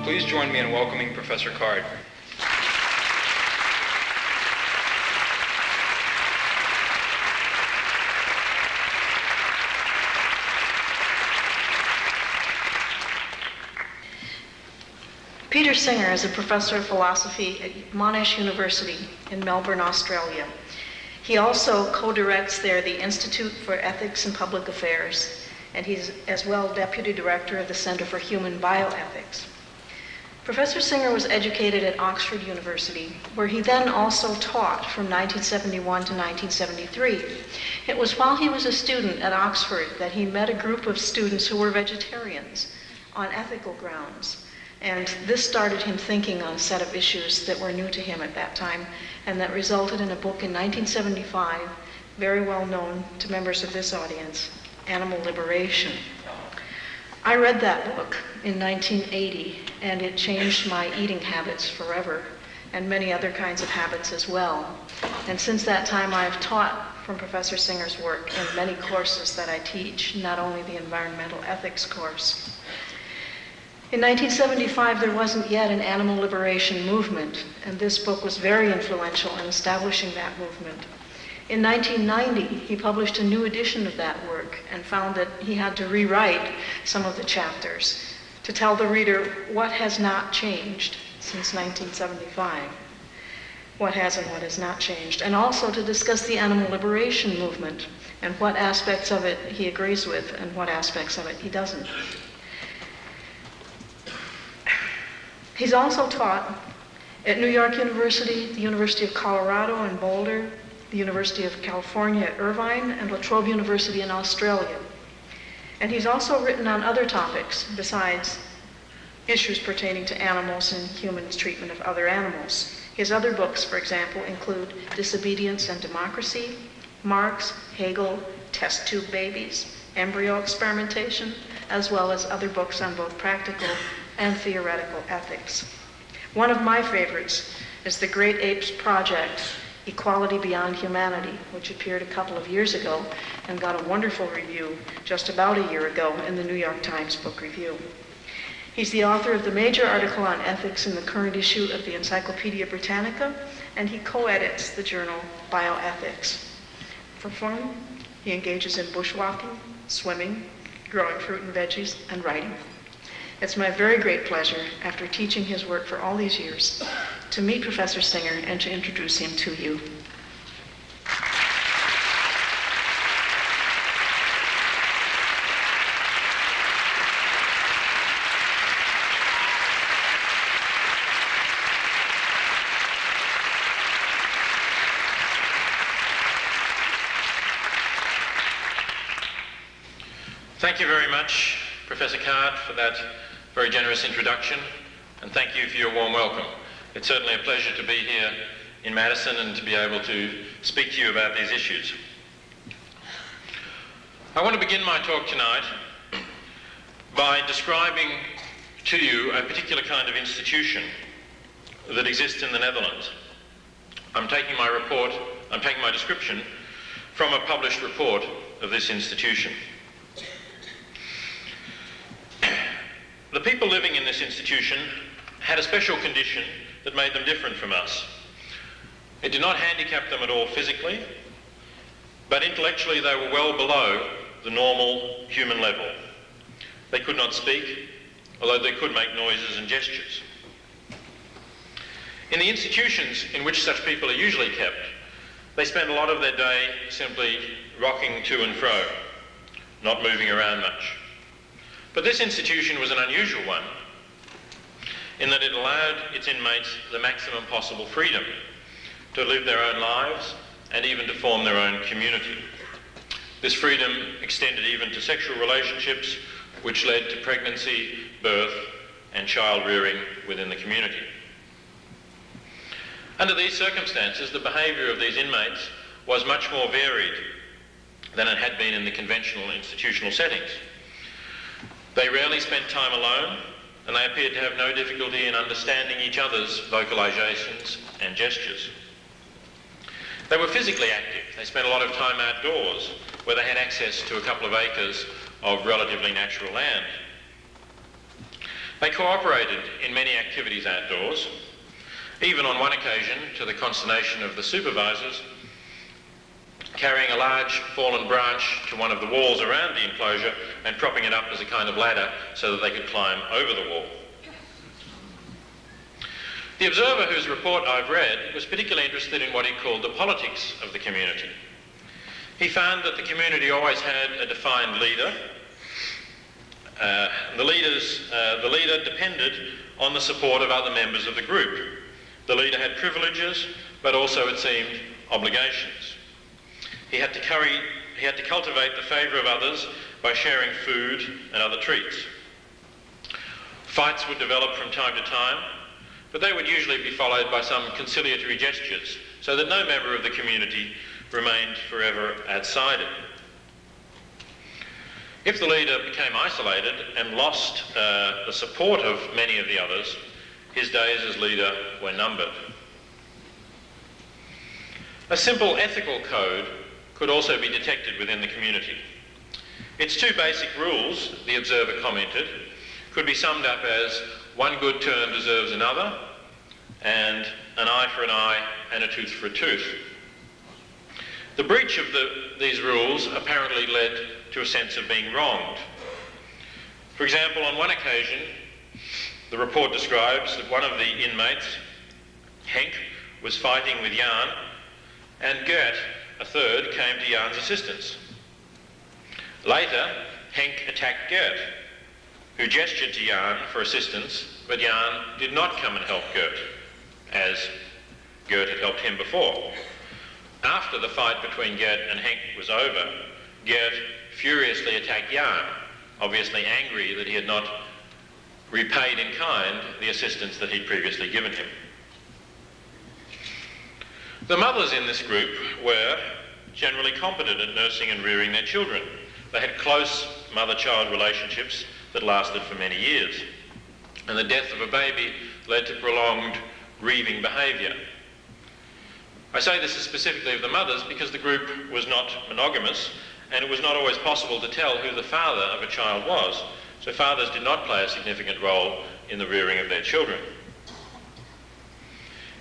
Please join me in welcoming Professor Card. Peter Singer is a professor of philosophy at Monash University in Melbourne, Australia. He also co-directs there the Institute for Ethics and Public Affairs, and he's as well deputy director of the Center for Human Bioethics. Professor Singer was educated at Oxford University, where he then also taught from 1971 to 1973. It was while he was a student at Oxford that he met a group of students who were vegetarians on ethical grounds. And this started him thinking on a set of issues that were new to him at that time, and that resulted in a book in 1975, very well known to members of this audience, Animal Liberation. I read that book in 1980, and it changed my eating habits forever, and many other kinds of habits as well. And since that time, I've taught from Professor Singer's work in many courses that I teach, not only the environmental ethics course. In 1975, there wasn't yet an animal liberation movement, and this book was very influential in establishing that movement. In 1990, he published a new edition of that work and found that he had to rewrite some of the chapters to tell the reader what has not changed since 1975, what has and what has not changed, and also to discuss the animal liberation movement and what aspects of it he agrees with and what aspects of it he doesn't. He's also taught at New York University, the University of Colorado in Boulder, the University of California at Irvine, and La Trobe University in Australia. And he's also written on other topics besides issues pertaining to animals and humans' treatment of other animals. His other books, for example, include Disobedience and Democracy, Marx, Hegel, Test Tube Babies, Embryo Experimentation, as well as other books on both practical and theoretical ethics. One of my favorites is The Great Apes Project, Equality Beyond Humanity, which appeared a couple of years ago and got a wonderful review just about a year ago in the New York Times Book Review. He's the author of the major article on ethics in the current issue of the Encyclopedia Britannica, and he co-edits the journal Bioethics. For fun, he engages in bushwalking, swimming, growing fruit and veggies, and writing. It's my very great pleasure, after teaching his work for all these years, to meet Professor Singer and to introduce him to you. Thank you very much, Professor Card, for that very generous introduction, and thank you for your warm welcome. It's certainly a pleasure to be here in Madison and to be able to speak to you about these issues. I want to begin my talk tonight by describing to you a particular kind of institution that exists in the Netherlands. I'm taking my description from a published report of this institution. The people living in this institution had a special condition that made them different from us. It did not handicap them at all physically, but intellectually they were well below the normal human level. They could not speak, although they could make noises and gestures. In the institutions in which such people are usually kept, they spend a lot of their day simply rocking to and fro, not moving around much. But this institution was an unusual one in that it allowed its inmates the maximum possible freedom to live their own lives and even to form their own community. This freedom extended even to sexual relationships, which led to pregnancy, birth, and child rearing within the community. Under these circumstances, the behaviour of these inmates was much more varied than it had been in the conventional institutional settings. They rarely spent time alone, and they appeared to have no difficulty in understanding each other's vocalisations and gestures. They were physically active. They spent a lot of time outdoors, where they had access to a couple of acres of relatively natural land. They cooperated in many activities outdoors, even on one occasion, to the consternation of the supervisors, carrying a large fallen branch to one of the walls around the enclosure and propping it up as a kind of ladder so that they could climb over the wall. The observer whose report I've read was particularly interested in what he called the politics of the community. He found that the community always had a defined leader. The leader depended on the support of other members of the group. The leader had privileges, but also, it seemed, obligations. He had to cultivate the favour of others by sharing food and other treats. Fights would develop from time to time, but they would usually be followed by some conciliatory gestures, so that no member of the community remained forever outside it. If the leader became isolated and lost the support of many of the others, his days as leader were numbered. A simple ethical code could also be detected within the community. Its two basic rules, the observer commented, could be summed up as one good turn deserves another, and an eye for an eye and a tooth for a tooth. The breach of these rules apparently led to a sense of being wronged. For example, on one occasion, the report describes that one of the inmates, Henk, was fighting with Jan, and Gert, a third, came to Jan's assistance. Later, Henk attacked Gert, who gestured to Jan for assistance, but Jan did not come and help Gert, as Gert had helped him before. After the fight between Gert and Henk was over, Gert furiously attacked Jan, obviously angry that he had not repaid in kind the assistance that he'd previously given him. The mothers in this group were generally competent at nursing and rearing their children. They had close mother-child relationships that lasted for many years, and the death of a baby led to prolonged grieving behaviour. I say this is specifically of the mothers because the group was not monogamous, and it was not always possible to tell who the father of a child was, so fathers did not play a significant role in the rearing of their children.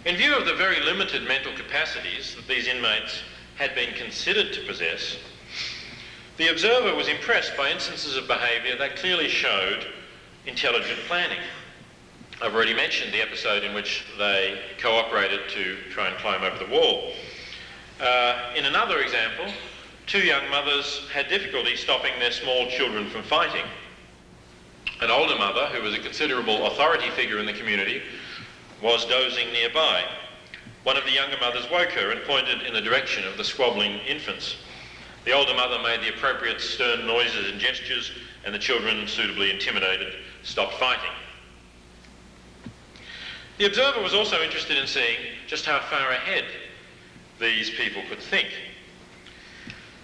In view of the very limited mental capacities that these inmates had been considered to possess, the observer was impressed by instances of behaviour that clearly showed intelligent planning. I've already mentioned the episode in which they cooperated to try and climb over the wall. In another example, two young mothers had difficulty stopping their small children from fighting. An older mother, who was a considerable authority figure in the community, was dozing nearby. One of the younger mothers woke her and pointed in the direction of the squabbling infants. The older mother made the appropriate stern noises and gestures, and the children, suitably intimidated, stopped fighting. The observer was also interested in seeing just how far ahead these people could think.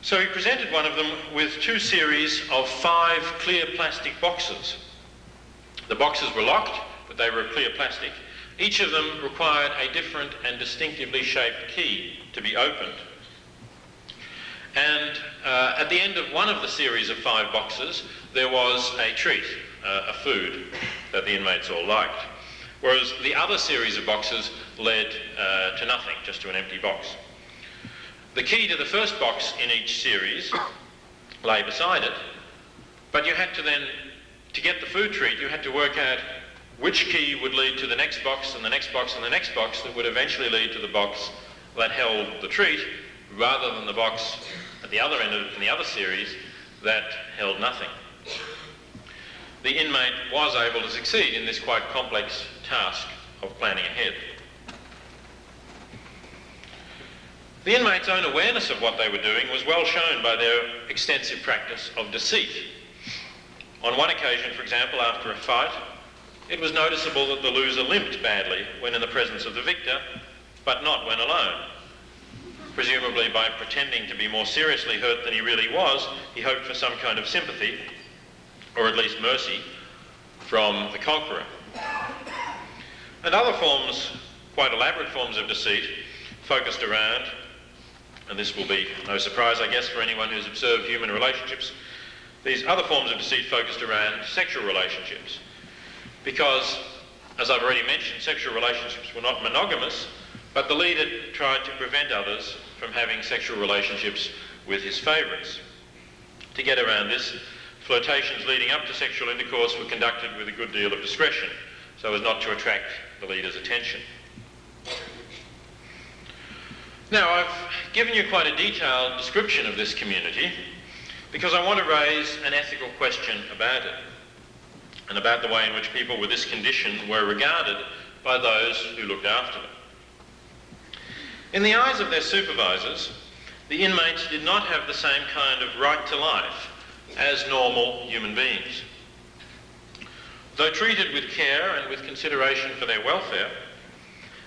So he presented one of them with two series of 5 clear plastic boxes. The boxes were locked, but they were of clear plastic. Each of them required a different and distinctively shaped key to be opened. And at the end of one of the series of 5 boxes, there was a treat, a food that the inmates all liked. Whereas the other series of boxes led to nothing, just to an empty box. The key to the first box in each series lay beside it, but you had to then, to get the food treat, you had to work out which key would lead to the next box and the next box and the next box that would eventually lead to the box that held the treat, rather than the box at the other end of it in the other series that held nothing. The inmate was able to succeed in this quite complex task of planning ahead. The inmates' own awareness of what they were doing was well shown by their extensive practice of deceit. On one occasion, for example, after a fight, it was noticeable that the loser limped badly when in the presence of the victor, but not when alone. Presumably by pretending to be more seriously hurt than he really was, he hoped for some kind of sympathy, or at least mercy, from the conqueror. And other forms, quite elaborate forms of deceit, focused around, and this will be no surprise, I guess, for anyone who's observed human relationships, these other forms of deceit focused around sexual relationships. because, as I've already mentioned, sexual relationships were not monogamous, but the leader tried to prevent others from having sexual relationships with his favourites. To get around this, flirtations leading up to sexual intercourse were conducted with a good deal of discretion, so as not to attract the leader's attention. Now, I've given you quite a detailed description of this community because I want to raise an ethical question about it and about the way in which people with this condition were regarded by those who looked after them. In the eyes of their supervisors, the inmates did not have the same kind of right to life as normal human beings. Though treated with care and with consideration for their welfare,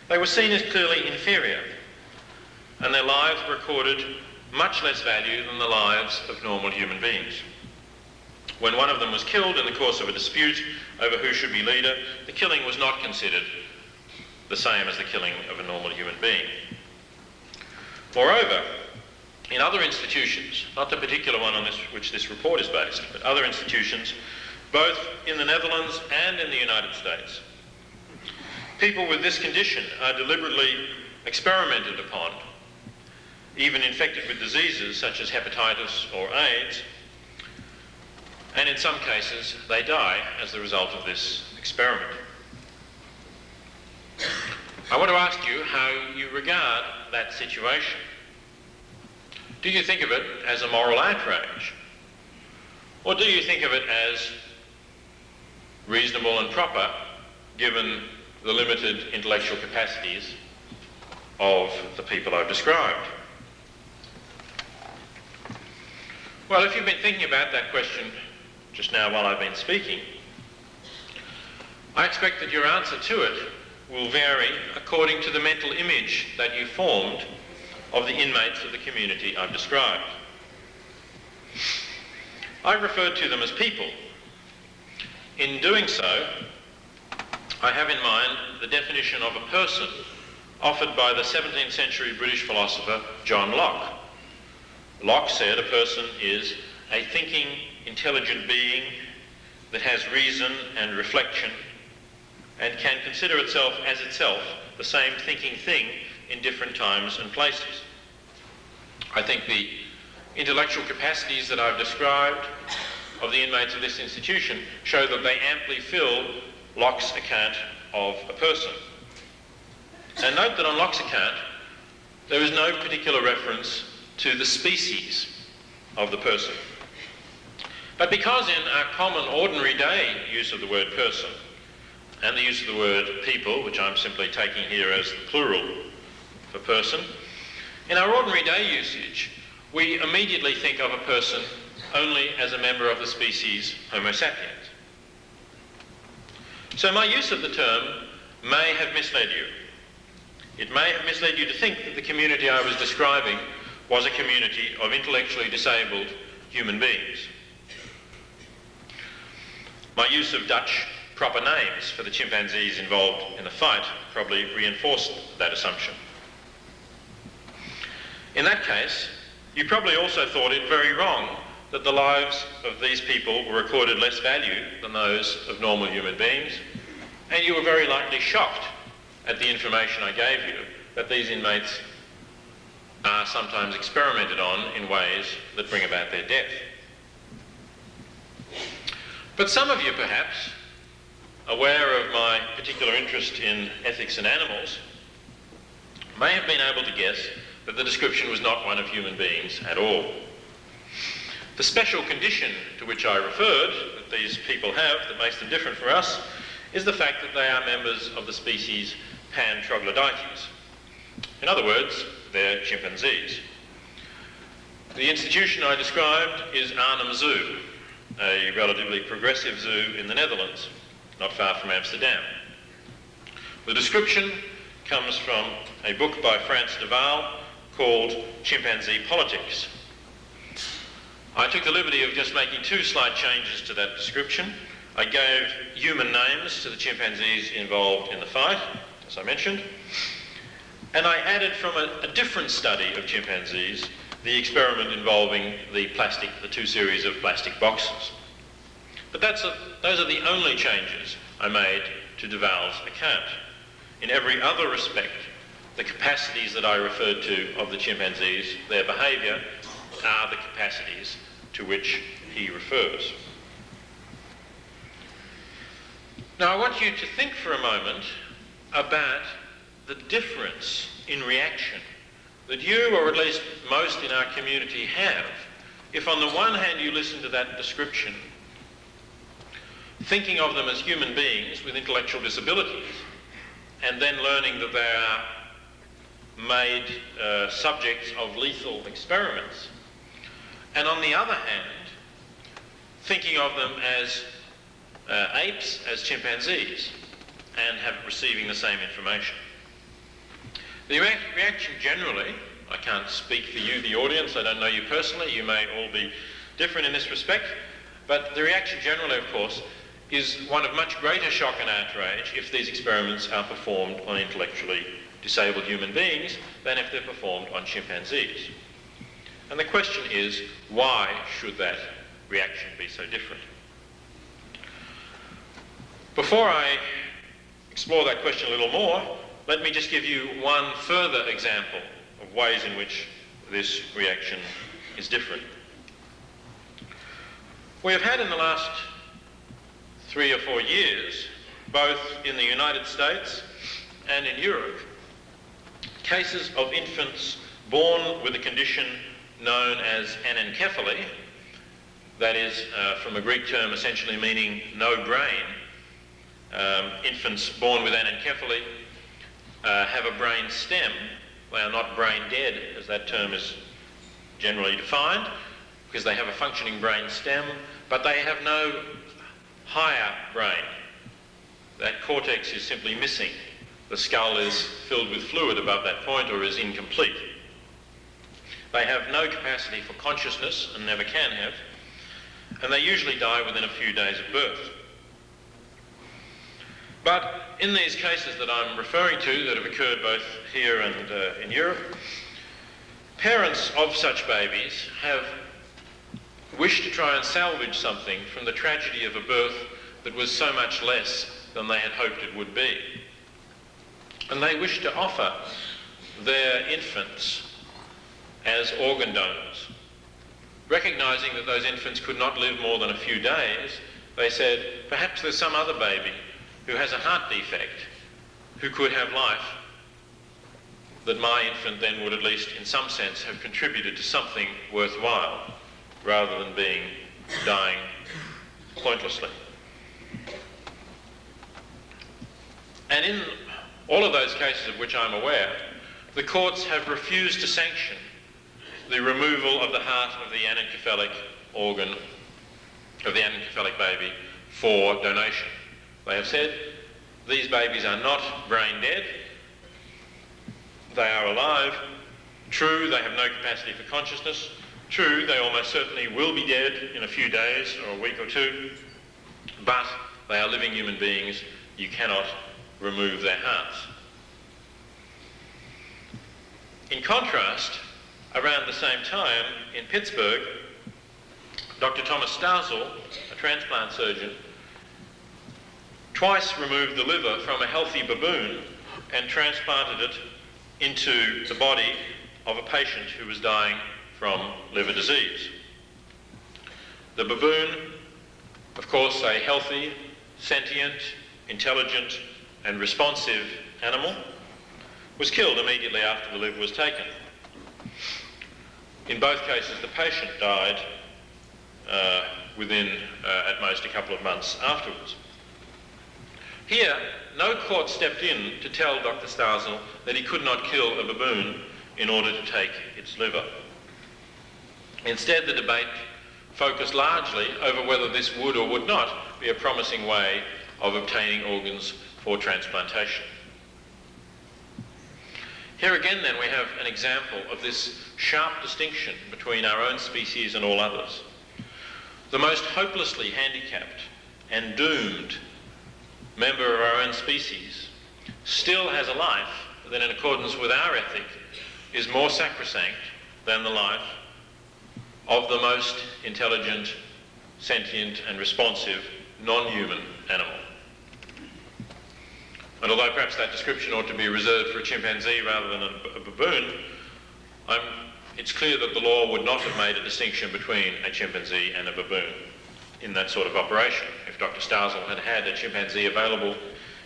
they were seen as clearly inferior, and their lives were accorded much less value than the lives of normal human beings. When one of them was killed in the course of a dispute over who should be leader, the killing was not considered the same as the killing of a normal human being. Moreover, in other institutions, not the particular one on which this report is based, but other institutions, both in the Netherlands and in the United States, people with this condition are deliberately experimented upon, even infected with diseases such as hepatitis or AIDS, and in some cases they die as the result of this experiment. I want to ask you how you regard that situation. Do you think of it as a moral outrage? Or do you think of it as reasonable and proper given the limited intellectual capacities of the people I've described? Well, if you've been thinking about that question just now while I've been speaking, I expect that your answer to it will vary according to the mental image that you formed of the inmates of the community I've described. I've referred to them as people. In doing so, I have in mind the definition of a person offered by the 17th century British philosopher John Locke. Locke said a person is a thinking, intelligent being that has reason and reflection and can consider itself as itself the same thinking thing in different times and places. I think the intellectual capacities that I've described of the inmates of this institution show that they amply fill Locke's account of a person. And note that on Locke's account, there is no particular reference to the species of the person. But because in our common ordinary day use of the word person and the use of the word people, which I'm simply taking here as the plural for person, in our ordinary day usage, we immediately think of a person only as a member of the species Homo sapiens. So my use of the term may have misled you. It may have misled you to think that the community I was describing was a community of intellectually disabled human beings. My use of Dutch proper names for the chimpanzees involved in the fight probably reinforced that assumption. In that case, you probably also thought it very wrong that the lives of these people were accorded less value than those of normal human beings, and you were very likely shocked at the information I gave you that these inmates are sometimes experimented on in ways that bring about their death. But some of you, perhaps, aware of my particular interest in ethics and animals, may have been able to guess that the description was not one of human beings at all. The special condition to which I referred, that these people have, that makes them different from us, is the fact that they are members of the species Pan troglodytes. In other words, they're chimpanzees. The institution I described is Arnhem Zoo, a relatively progressive zoo in the Netherlands, not far from Amsterdam. The description comes from a book by Frans de Waal called Chimpanzee Politics. I took the liberty of just making two slight changes to that description. I gave human names to the chimpanzees involved in the fight, as I mentioned, and I added from a different study of chimpanzees the experiment involving the two series of plastic boxes. But those are the only changes I made to Duval's account. In every other respect, the capacities that I referred to of the chimpanzees, their behaviour, are the capacities to which he refers. Now I want you to think for a moment about the difference in reaction that you, or at least most in our community, have if on the one hand you listen to that description, thinking of them as human beings with intellectual disabilities, and then learning that they are made subjects of lethal experiments, and on the other hand, thinking of them as apes, as chimpanzees, and receiving the same information. The reaction generally, I can't speak for you, the audience, I don't know you personally, you may all be different in this respect, but the reaction generally, of course, is one of much greater shock and outrage if these experiments are performed on intellectually disabled human beings than if they're performed on chimpanzees. And the question is, why should that reaction be so different? Before I explore that question a little more, let me just give you one further example of ways in which this reaction is different. We have had in the last 3 or 4 years, both in the United States and in Europe, cases of infants born with a condition known as anencephaly, that is from a Greek term essentially meaning no brain. Infants born with anencephaly have a brain stem. They are not brain dead, as that term is generally defined, because they have a functioning brain stem, but they have no higher brain. That cortex is simply missing. The skull is filled with fluid above that point or is incomplete. They have no capacity for consciousness and never can have, and they usually die within a few days of birth. But in these cases that I'm referring to, that have occurred both here and in Europe, parents of such babies have wished to try and salvage something from the tragedy of a birth that was so much less than they had hoped it would be. And they wish to offer their infants as organ donors. Recognising that those infants could not live more than a few days, they said, perhaps there's some other baby who has a heart defect, who could have life, that my infant then would at least in some sense have contributed to something worthwhile, rather than dying pointlessly. And in all of those cases of which I'm aware, the courts have refused to sanction the removal of the heart of the anencephalic organ, of the anencephalic baby, for donation. They have said, these babies are not brain dead, they are alive. True, they have no capacity for consciousness. True, they almost certainly will be dead in a few days or a week or two, but they are living human beings. You cannot remove their hearts. In contrast, around the same time in Pittsburgh, Dr. Thomas Starzl, a transplant surgeon, twice removed the liver from a healthy baboon and transplanted it into the body of a patient who was dying from liver disease. The baboon, of course, a healthy, sentient, intelligent and responsive animal, was killed immediately after the liver was taken. In both cases, the patient died within at most a couple of months afterwards. Here, no court stepped in to tell Dr. Starzl that he could not kill a baboon in order to take its liver. Instead, the debate focused largely over whether this would or would not be a promising way of obtaining organs for transplantation. Here again, then, we have an example of this sharp distinction between our own species and all others. The most hopelessly handicapped and doomed member of our own species still has a life that, in accordance with our ethic, is more sacrosanct than the life of the most intelligent, sentient and responsive, non-human animal. And although perhaps that description ought to be reserved for a chimpanzee rather than a baboon, it's clear that the law would not have made a distinction between a chimpanzee and a baboon in that sort of operation. If Dr. Starzl had had a chimpanzee available,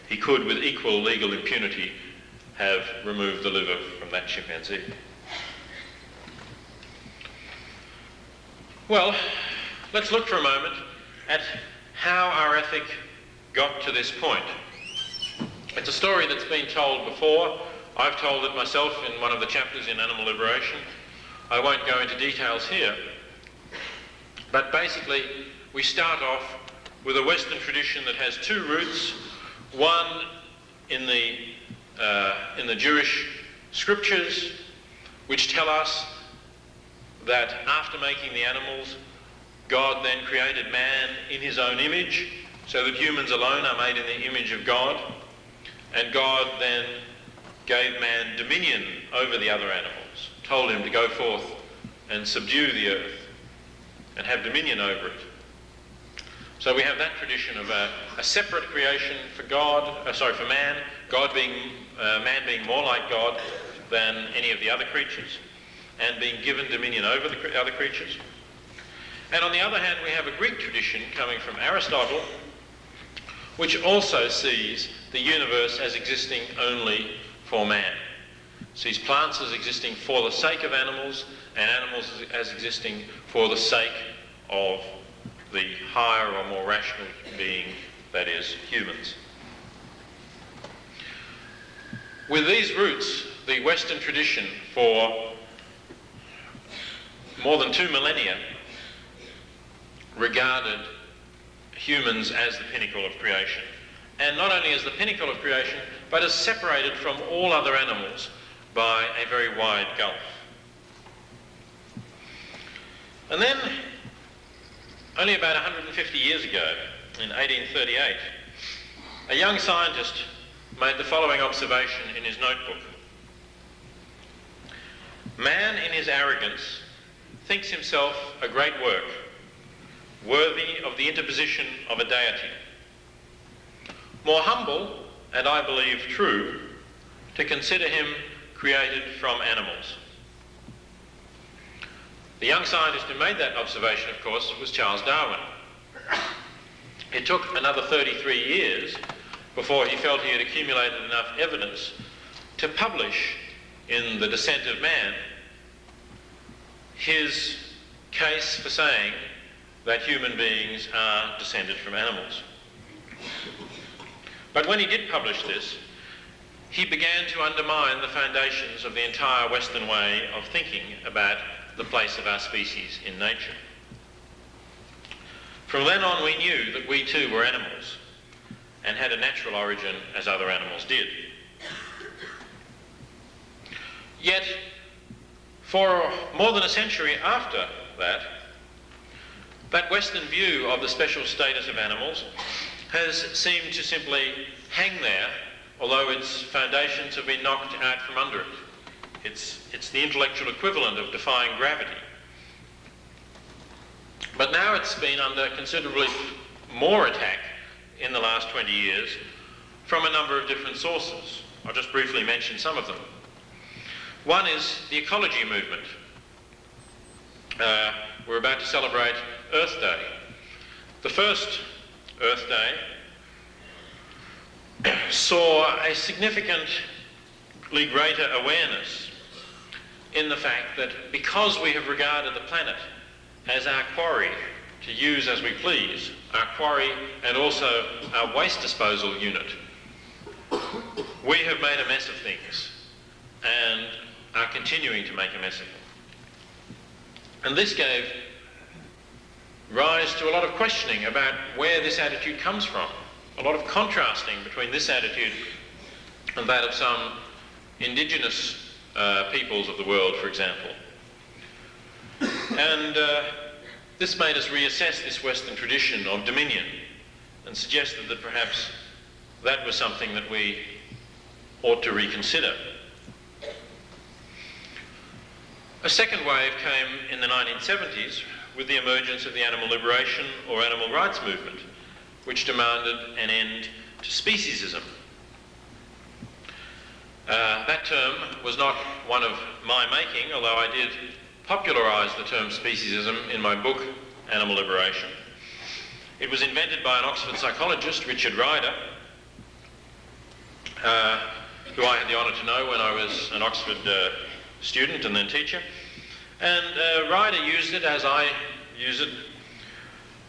he could, with equal legal impunity, have removed the liver from that chimpanzee. Well, let's look for a moment at how our ethic got to this point. It's a story that's been told before. I've told it myself in one of the chapters in Animal Liberation. I won't go into details here. But basically, we start off with a Western tradition that has two roots. One in the Jewish scriptures, which tell us that after making the animals, God then created man in his own image, so that humans alone are made in the image of God. And God then gave man dominion over the other animals, told him to go forth and subdue the earth and have dominion over it. So we have that tradition of a separate creation for man, man being more like God than any of the other creatures, and being given dominion over the other creatures. And on the other hand, we have a Greek tradition coming from Aristotle, which also sees the universe as existing only for man. Sees plants as existing for the sake of animals, and animals as existing for the sake of the higher or more rational being, that is, humans. With these roots, the Western tradition for more than 2 millennia regarded humans as the pinnacle of creation. And not only as the pinnacle of creation, but as separated from all other animals by a very wide gulf. And then, only about 150 years ago, in 1838, a young scientist made the following observation in his notebook. Man, in his arrogance, thinks himself a great work, worthy of the interposition of a deity. More humble, and I believe true, to consider him created from animals. The young scientist who made that observation, of course, was Charles Darwin. It took another 33 years before he felt he had accumulated enough evidence to publish in The Descent of Man his case for saying that human beings are descended from animals. But when he did publish this, he began to undermine the foundations of the entire Western way of thinking about the place of our species in nature. From then on, we knew that we too were animals and had a natural origin as other animals did. Yet, for more than a century after that, that Western view of the special status of animals has seemed to simply hang there, although its foundations have been knocked out from under it. It's the intellectual equivalent of defying gravity. But now it's been under considerably more attack in the last 20 years from a number of different sources. I'll just briefly mention some of them. One is the ecology movement. We're about to celebrate Earth Day. The first Earth Day saw a significantly greater awareness in the fact that because we have regarded the planet as our quarry to use as we please, our quarry and also our waste disposal unit, we have made a mess of things and are continuing to make a mess of them. And this gave rise to a lot of questioning about where this attitude comes from, a lot of contrasting between this attitude and that of some indigenous peoples of the world, for example. And this made us reassess this Western tradition of dominion and suggested that perhaps that was something that we ought to reconsider. A second wave came in the 1970s with the emergence of the animal liberation or animal rights movement, which demanded an end to speciesism. That term was not one of my making, although I did popularise the term speciesism in my book, Animal Liberation. It was invented by an Oxford psychologist, Richard Ryder, who I had the honour to know when I was an Oxford student and then teacher. And Ryder used it, as I use it,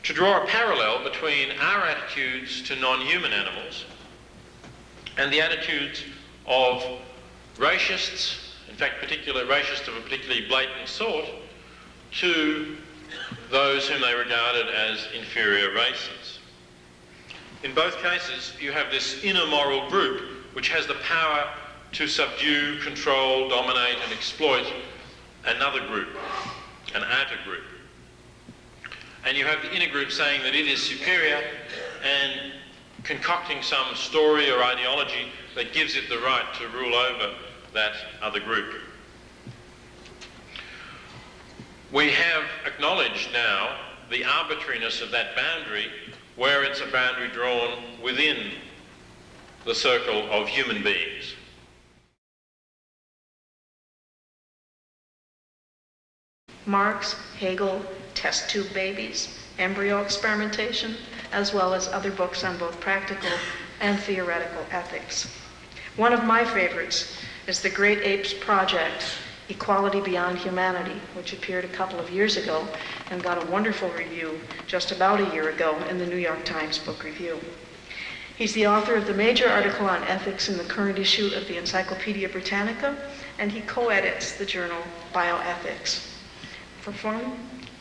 to draw a parallel between our attitudes to non-human animals and the attitudes of racists, in fact racists of a particularly blatant sort, to those whom they regarded as inferior races. In both cases, you have this inner moral group which has the power to subdue, control, dominate and exploit another group, an outer group. And you have the inner group saying that it is superior and concocting some story or ideology that gives it the right to rule over that other group. We have acknowledged now the arbitrariness of that boundary, where it's a boundary drawn within the circle of human beings. Marx, Hegel, test tube babies, embryo experimentation, as well as other books on both practical and theoretical ethics. One of my favorites is The Great Apes Project, Equality Beyond Humanity, which appeared a couple of years ago and got a wonderful review just about a year ago in the New York Times Book Review. He's the author of the major article on ethics in the current issue of the Encyclopedia Britannica, and he co-edits the journal Bioethics. For fun,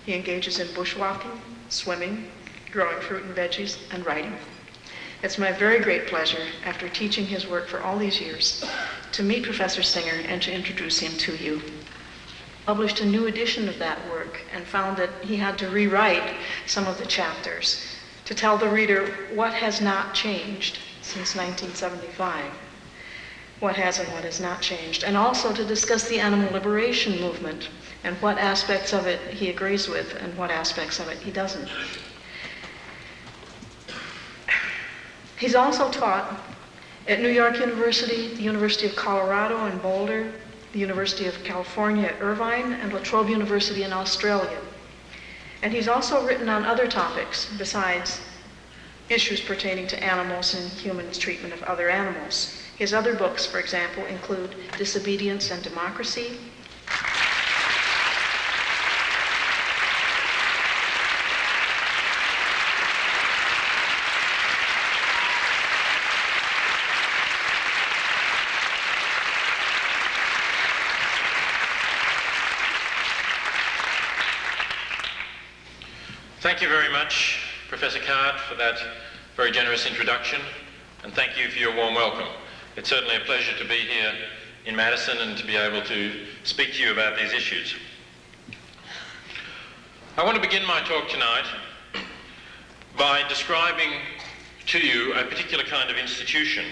he engages in bushwalking, swimming, growing fruit and veggies, and writing. It's my very great pleasure, after teaching his work for all these years, to meet Professor Singer and to introduce him to you. Published a new edition of that work and found that he had to rewrite some of the chapters to tell the reader what has not changed since 1975, what has and what has not changed, and also to discuss the animal liberation movement and what aspects of it he agrees with and what aspects of it he doesn't. He's also taught at New York University, the University of Colorado in Boulder, the University of California at Irvine, and La Trobe University in Australia. And he's also written on other topics besides issues pertaining to animals and humans' treatment of other animals. His other books, for example, include Disobedience and Democracy, Thank you very much, Professor Card, for that very generous introduction, and thank you for your warm welcome. It's certainly a pleasure to be here in Madison and to be able to speak to you about these issues. I want to begin my talk tonight by describing to you a particular kind of institution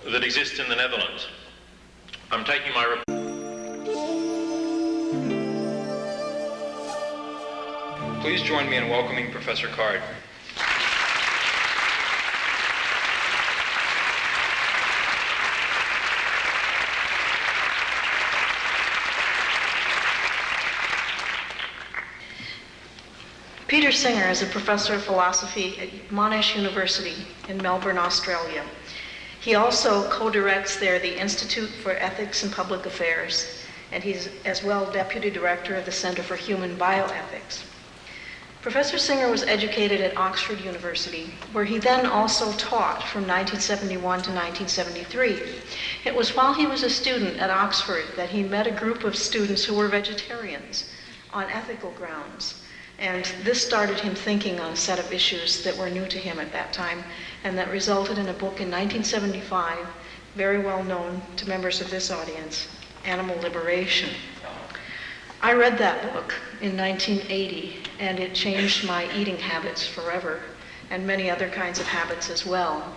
that exists in the Netherlands. I'm taking my report. Please join me in welcoming Professor Card. Peter Singer is a professor of philosophy at Monash University in Melbourne, Australia. He also co-directs there the Institute for Ethics and Public Affairs, and he's as well deputy director of the Center for Human Bioethics. Professor Singer was educated at Oxford University, where he then also taught from 1971 to 1973. It was while he was a student at Oxford that he met a group of students who were vegetarians on ethical grounds. And this started him thinking on a set of issues that were new to him at that time, and that resulted in a book in 1975, very well known to members of this audience, Animal Liberation. I read that book in 1980, and it changed my eating habits forever, and many other kinds of habits as well.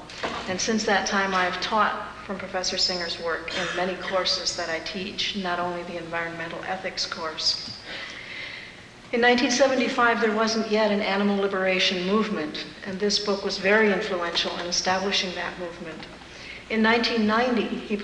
And since that time, I have taught from Professor Singer's work in many courses that I teach, not only the environmental ethics course. In 1975, there wasn't yet an animal liberation movement, and this book was very influential in establishing that movement. In 1990, he